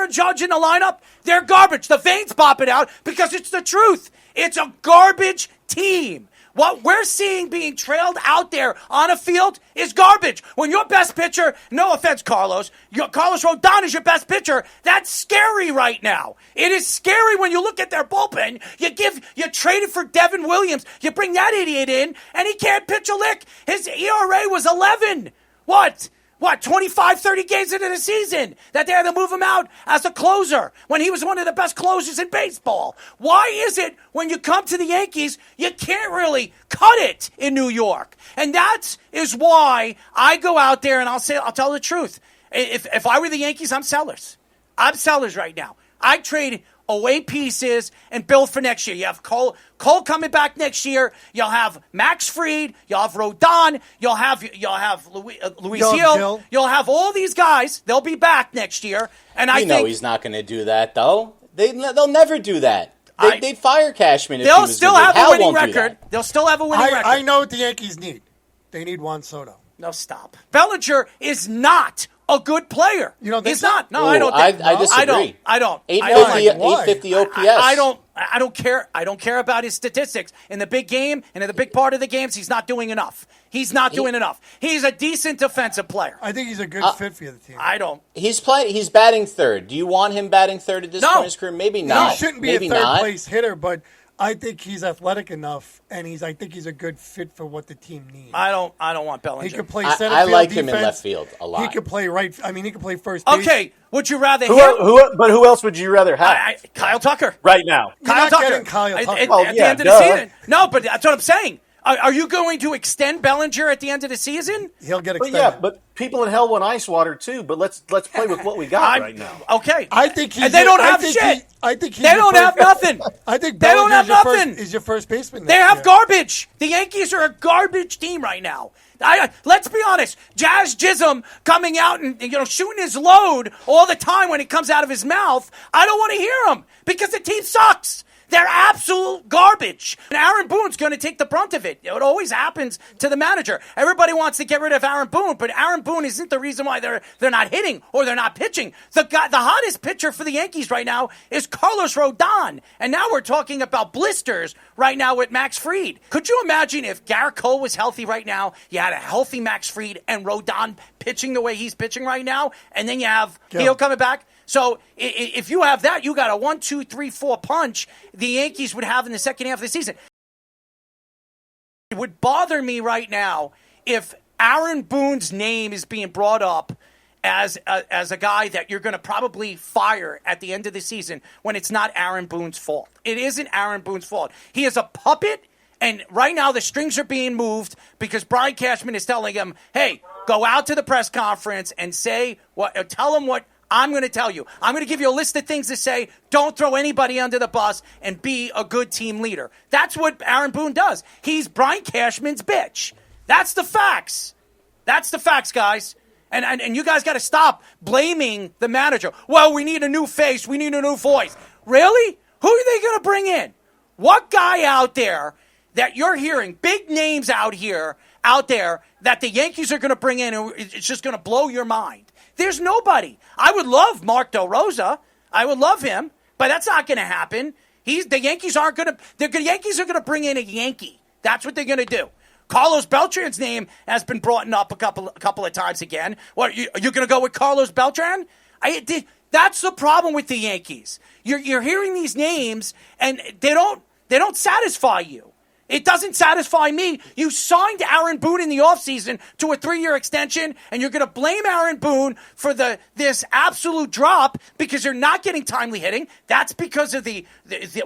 Aaron Judge in the lineup, they're garbage. The veins popping out because it's the truth. It's a garbage team. What we're seeing being trailed out there on a field is garbage. When your best pitcher, no offense, Carlos Rodon is your best pitcher, that's scary right now. It is scary when you look at their bullpen. You traded for Devin Williams. You bring that idiot in, and he can't pitch a lick. His ERA was 11. What, 25, 30 games into the season that they had to move him out as a closer when he was one of the best closers in baseball? Why is it when you come to the Yankees, you can't really cut it in New York? And that is why I go out there and I'll tell the truth. If I were the Yankees, I'm sellers. I'm sellers right now. I trade away pieces and build for next year. You have Cole coming back next year. You'll have Max Fried. You'll have Rodon. You'll have Luis Gil. You'll have all these guys. They'll be back next year. And I think he's not going to do that, though. They'll never do that. They'd fire Cashman if he they'll was still have a winning record. They'll still have a winning record. I know what the Yankees need. They need Juan Soto. No, stop. Bellinger is not a good player. You don't think he's so? not. No, I don't think. I disagree. I don't. 850 OPS. I don't care. I don't care about his statistics in the big game and in the big part of the games. He's not doing enough. He's not doing enough. He's a decent defensive player. I think he's a good fit for the team. I don't. He's batting third. Do you want him batting third at this point in his career? Maybe not. He shouldn't be Maybe a third not. place hitter, but I think he's athletic enough, and I think he's a good fit for what the team needs. I don't want Bellinger. He could play center field. I like defense. him in left field a lot. He could play right. I mean, he could play first base. Okay, would you rather But who else would you rather have? Kyle Tucker right now? You're not getting Kyle Tucker. At the end of the season. No, but that's what I'm saying. Are you going to extend Bellinger at the end of the season? He'll get But extended. but people in hell want ice water too. But let's play with what we got right now. Okay. I think he's. And they don't have shit. I think they don't have nothing. I think they don't have nothing. Is your first baseman? They have garbage. The Yankees are a garbage team right now. Let's be honest. Jazz Chisholm coming out and shooting his load all the time when it comes out of his mouth. I don't want to hear him because the team sucks. They're absolute garbage. And Aaron Boone's going to take the brunt of it. It always happens to the manager. Everybody wants to get rid of Aaron Boone, but Aaron Boone isn't the reason why they're not hitting or they're not pitching. The hottest pitcher for the Yankees right now is Carlos Rodon. And now we're talking about blisters right now with Max Fried. Could you imagine if Garrett Cole was healthy right now, you had a healthy Max Fried and Rodon pitching the way he's pitching right now, and then you have Gil coming back? So if you have that, you got a 1, 2, 3, 4 punch the Yankees would have in the second half of the season. It would bother me right now if Aaron Boone's name is being brought up as a guy that you're going to probably fire at the end of the season when it's not Aaron Boone's fault. It isn't Aaron Boone's fault. He is a puppet, and right now the strings are being moved because Brian Cashman is telling him, hey, go out to the press conference and tell him what I'm going to tell you. I'm going to give you a list of things to say. Don't throw anybody under the bus and be a good team leader. That's what Aaron Boone does. He's Brian Cashman's bitch. That's the facts. That's the facts, guys. And you guys got to stop blaming the manager. Well, we need a new face. We need a new voice. Really? Who are they going to bring in? What guy out there that you're hearing, big names out there that the Yankees are going to bring in and it's just going to blow your mind? There's nobody. I would love Mark Del Rosa. I would love him, but that's not going to happen. The Yankees are going to bring in a Yankee. That's what they're going to do. Carlos Beltran's name has been brought up a couple of times again. What, are you going to go with Carlos Beltran? That's the problem with the Yankees. You're hearing these names and they don't satisfy you. It doesn't satisfy me. You signed Aaron Boone in the offseason to a 3-year extension, and you're going to blame Aaron Boone for this absolute drop because you're not getting timely hitting. That's because of the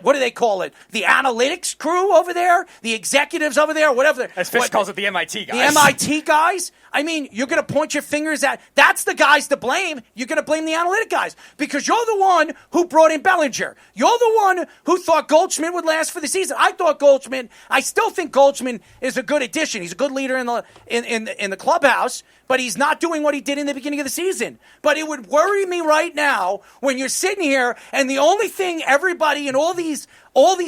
what do they call it? The analytics crew over there? The executives over there? Whatever. As Fish calls it, the MIT guys. The MIT guys? I mean, you're going to point your fingers at... That's the guys to blame. You're going to blame the analytic guys because you're the one who brought in Bellinger. You're the one who thought Goldschmidt would last for the season. I thought Goldschmidt... I still think Goldschmidt is a good addition. He's a good leader in the clubhouse, but he's not doing what he did in the beginning of the season. But it would worry me right now when you're sitting here and the only thing everybody and all these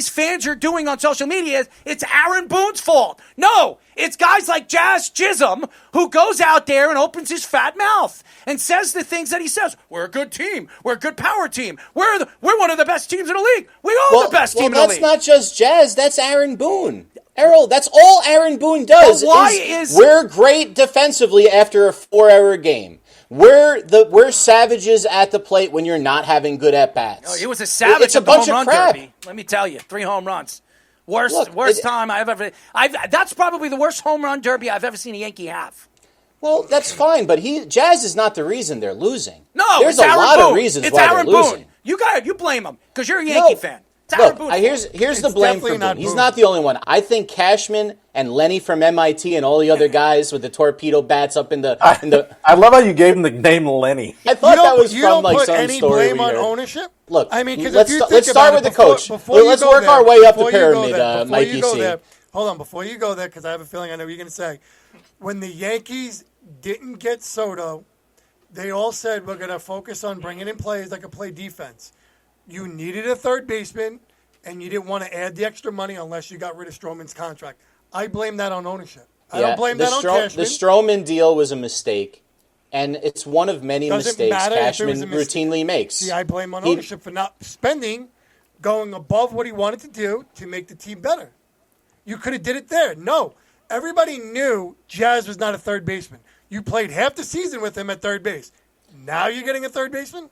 fans are doing on social media is it's Aaron Boone's fault. No, it's guys like Jazz Chisholm who goes out there and opens his fat mouth and says the things that he says. We're a good team. We're a good power team. We're one of the best teams in the league. We are the best team in the league. That's not just Jazz. That's Aaron Boone. Errol, that's all Aaron Boone does. We're great defensively after a 4-hour game. We're savages at the plate when you're not having good at bats. Oh, he was a savage. It's a bunch of crap. Derby. Let me tell you, 3 home runs. Worst time I've ever. That's probably the worst home run derby I've ever seen a Yankee have. Well, that's fine, but Jazz is not the reason they're losing. No, there's a lot of reasons why they're losing. You blame him because you're a Yankee fan. Look, here's the blame for Boone. He's not the only one. I think Cashman and Lenny from MIT and all the other guys with the torpedo bats up in the. I love how you gave him the name Lenny. I thought that was from like some story. You don't put any blame on ownership. Look, I mean, let's start with the coach. Let's work our way up the pyramid, Mikey C. Hold on, before you go there, because I have a feeling I know what you're going to say. When the Yankees didn't get Soto, they all said we're going to focus on bringing in players that can play defense. You needed a third baseman, and you didn't want to add the extra money unless you got rid of Stroman's contract. I blame that on ownership. I don't blame that on Cashman. The Stroman deal was a mistake, and it's one of many mistakes Cashman routinely makes. See, I blame on ownership for not spending, going above what he wanted to do to make the team better. You could have did it there. No. Everybody knew Jazz was not a third baseman. You played half the season with him at third base. Now you're getting a third baseman?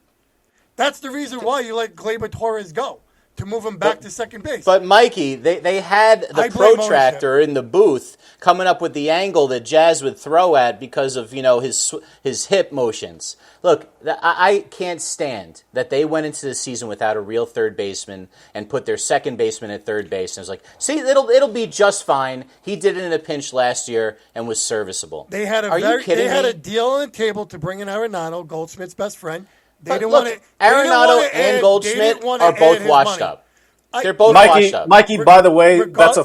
That's the reason why you let Gleyber Torres go, to move him back to second base. But, Mikey, they had the protractor in the booth coming up with the angle that Jazz would throw at because of, his hip motions. Look, I can't stand that they went into the season without a real third baseman and put their second baseman at third base. And it was like, see, it'll be just fine. He did it in a pinch last year and was serviceable. They had a deal on the table to bring in Arenado, Goldschmidt's best friend. Arenado and Goldschmidt are both washed up. They're both washed up. Mikey, by the way, that's a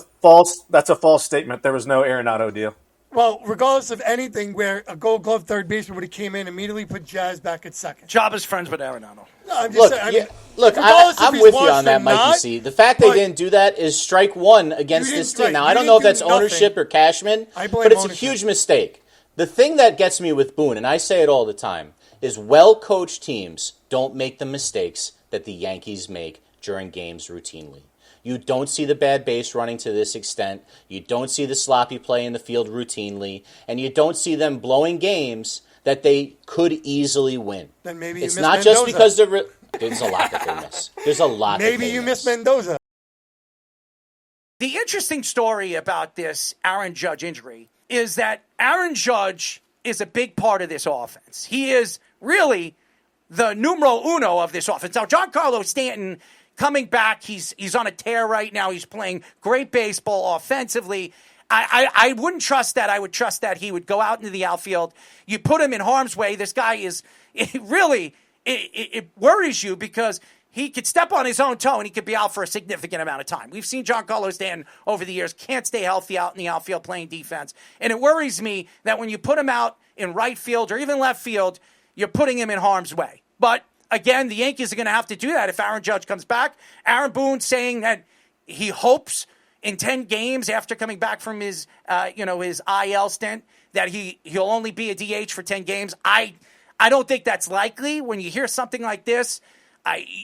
false statement. There was no Arenado deal. Well, regardless of anything, where a Gold Glove third baseman would have came in, immediately put Jazz back at second. Job is friends with Arenado. No, I'm just saying. I'm with you on that, Mikey C. The fact they didn't do that is strike one against this team. Now, I don't know if that's ownership or Cashman, but it's a huge mistake. The thing that gets me with Boone, and I say it all the time, is well-coached teams don't make the mistakes that the Yankees make during games routinely. You don't see the bad base running to this extent. You don't see the sloppy play in the field routinely. And you don't see them blowing games that they could easily win. Then maybe it's not just because there's a lot that they miss. There's a lot that they miss. Maybe you miss Mendoza. The interesting story about this Aaron Judge injury is that Aaron Judge is a big part of this offense. He is really the numero uno of this offense. Now, Giancarlo Stanton coming back, he's on a tear right now. He's playing great baseball offensively. I wouldn't trust that. I would trust that he would go out into the outfield. You put him in harm's way. This guy it worries you because he could step on his own toe and he could be out for a significant amount of time. We've seen Giancarlo Stanton over the years can't stay healthy out in the outfield playing defense. And it worries me that when you put him out in right field or even left field, you're putting him in harm's way. But again, the Yankees are going to have to do that if Aaron Judge comes back. Aaron Boone saying that he hopes in 10 games after coming back from his IL stint that he'll only be a DH for 10 games. I don't think that's likely. When you hear something like this,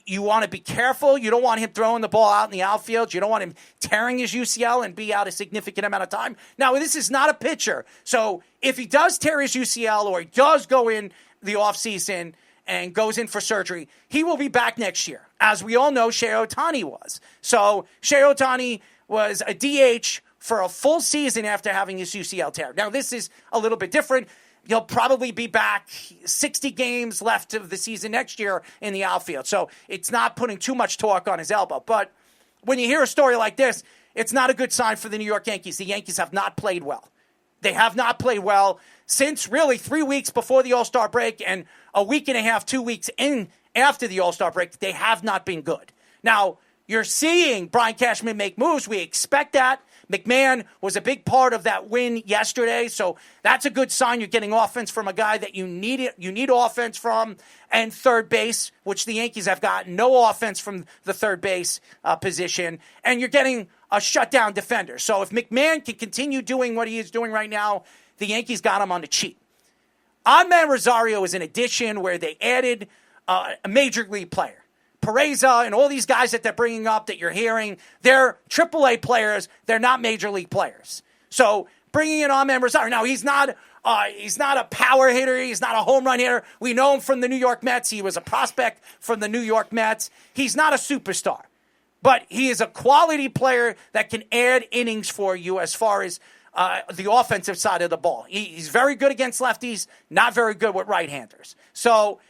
you want to be careful. You don't want him throwing the ball out in the outfield. You don't want him tearing his UCL and be out a significant amount of time. Now, this is not a pitcher. So if he does tear his UCL or he does go in the offseason and goes in for surgery, he will be back next year. As we all know, Shohei Ohtani was. So Shohei Ohtani was a DH for a full season after having his UCL tear. Now, this is a little bit different. He'll probably be back 60 games left of the season next year in the outfield. So it's not putting too much torque on his elbow. But when you hear a story like this, it's not a good sign for the New York Yankees. The Yankees have not played well. They have not played well since really 3 weeks before the All-Star break and a week and a half, 2 weeks in after the All-Star break. They have not been good. Now, you're seeing Brian Cashman make moves. We expect that. McMahon was a big part of that win yesterday, so that's a good sign. You're getting offense from a guy that you need offense from, and third base, which the Yankees have gotten no offense from the third base position, and you're getting a shutdown defender. So if McMahon can continue doing what he is doing right now, the Yankees got him on the cheap. Ahmed Rosario is an addition where they added a major league player. Pereza and all these guys that they're bringing up that you're hearing, they're AAA players. They're not major league players. So bringing in Ahmed Rosario. Now, he's not a power hitter. He's not a home run hitter. We know him from the New York Mets. He was a prospect from the New York Mets. He's not a superstar. But he is a quality player that can add innings for you as far as the offensive side of the ball. He's very good against lefties, not very good with right-handers. So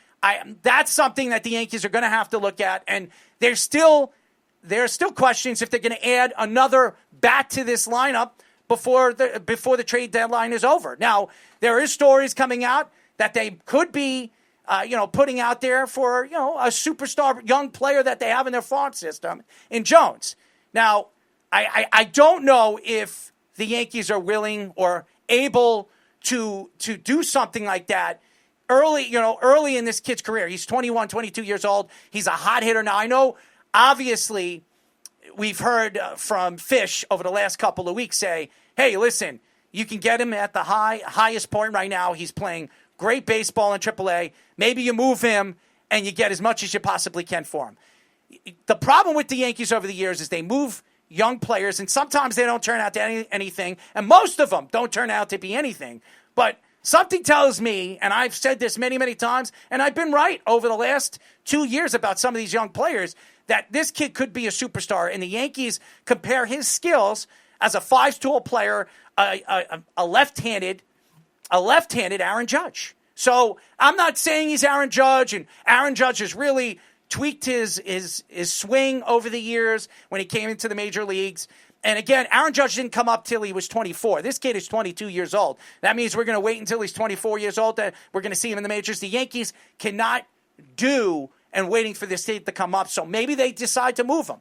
that's something that the Yankees are going to have to look at. And there are still questions if they're going to add another bat to this lineup before the trade deadline is over. Now, there is stories coming out that they could be putting out there for, a superstar young player that they have in their farm system in Jones. Now, I don't know if the Yankees are willing or able to do something like that early in this kid's career. He's 21, 22 years old. He's a hot hitter. Now, I know, obviously, we've heard from Fish over the last couple of weeks say, hey, listen, you can get him at the highest point right now. He's playing great baseball in AAA. Maybe you move him and you get as much as you possibly can for him. The problem with the Yankees over the years is they move young players, and sometimes they don't turn out to anything, and most of them don't turn out to be anything. But something tells me, and I've said this many, many times, and I've been right over the last 2 years about some of these young players, that this kid could be a superstar, and the Yankees compare his skills as a five-tool player, a left-handed Aaron Judge. So I'm not saying he's Aaron Judge, and Aaron Judge has really tweaked his swing over the years when he came into the major leagues. And again, Aaron Judge didn't come up till he was 24. This kid is 22 years old. That means we're going to wait until he's 24 years old that we're going to see him in the majors. The Yankees cannot do and waiting for this kid to come up, so maybe they decide to move him.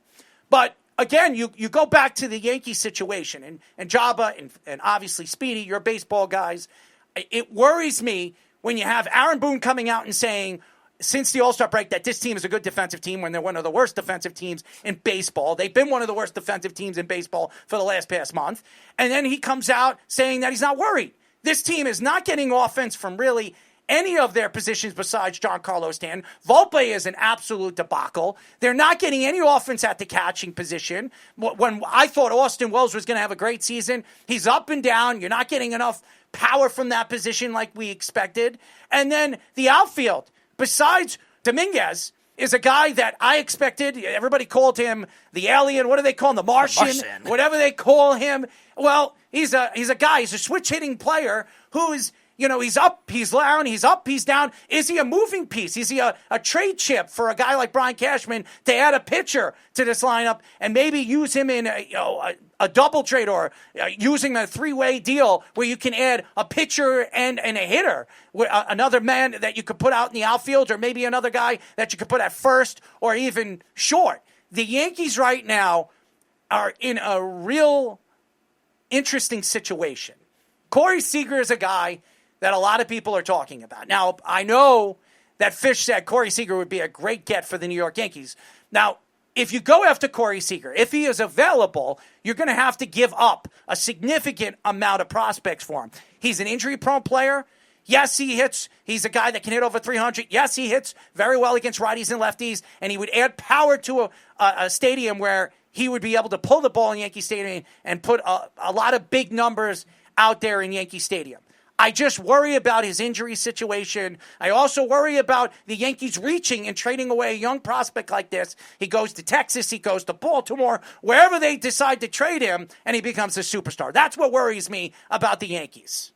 But again, you go back to the Yankee situation, and Jabba and obviously Speedy, you're baseball guys. It worries me when you have Aaron Boone coming out and saying, since the All-Star break, that this team is a good defensive team when they're one of the worst defensive teams in baseball. They've been one of the worst defensive teams in baseball for the past month. And then he comes out saying that he's not worried. This team is not getting offense from really any of their positions besides Giancarlo Stanton. Volpe is an absolute debacle. They're not getting any offense at the catching position. When I thought Austin Wells was going to have a great season, he's up and down. You're not getting enough power from that position like we expected. And then the outfield, besides Dominguez, is a guy that I expected. Everybody called him the alien. What do they call him? The Martian. Whatever they call him. Well, he's a guy. He's a switch-hitting player who's, he's up, he's down, he's up, he's down. Is he a moving piece? Is he a trade chip for a guy like Brian Cashman to add a pitcher to this lineup and maybe use him in a double trade or using a three-way deal where you can add a pitcher and a hitter, another man that you could put out in the outfield, or maybe another guy that you could put at first or even short. The Yankees right now are in a real interesting situation. Corey Seager is a guy that a lot of people are talking about. Now, I know that Fish said Corey Seager would be a great get for the New York Yankees. Now, if you go after Corey Seager, if he is available, you're going to have to give up a significant amount of prospects for him. He's an injury-prone player. Yes, he hits. He's a guy that can hit over 300. Yes, he hits very well against righties and lefties, and he would add power to a stadium where he would be able to pull the ball in Yankee Stadium and put a lot of big numbers out there in Yankee Stadium. I just worry about his injury situation. I also worry about the Yankees reaching and trading away a young prospect like this. He goes to Texas, he goes to Baltimore, wherever they decide to trade him, and he becomes a superstar. That's what worries me about the Yankees.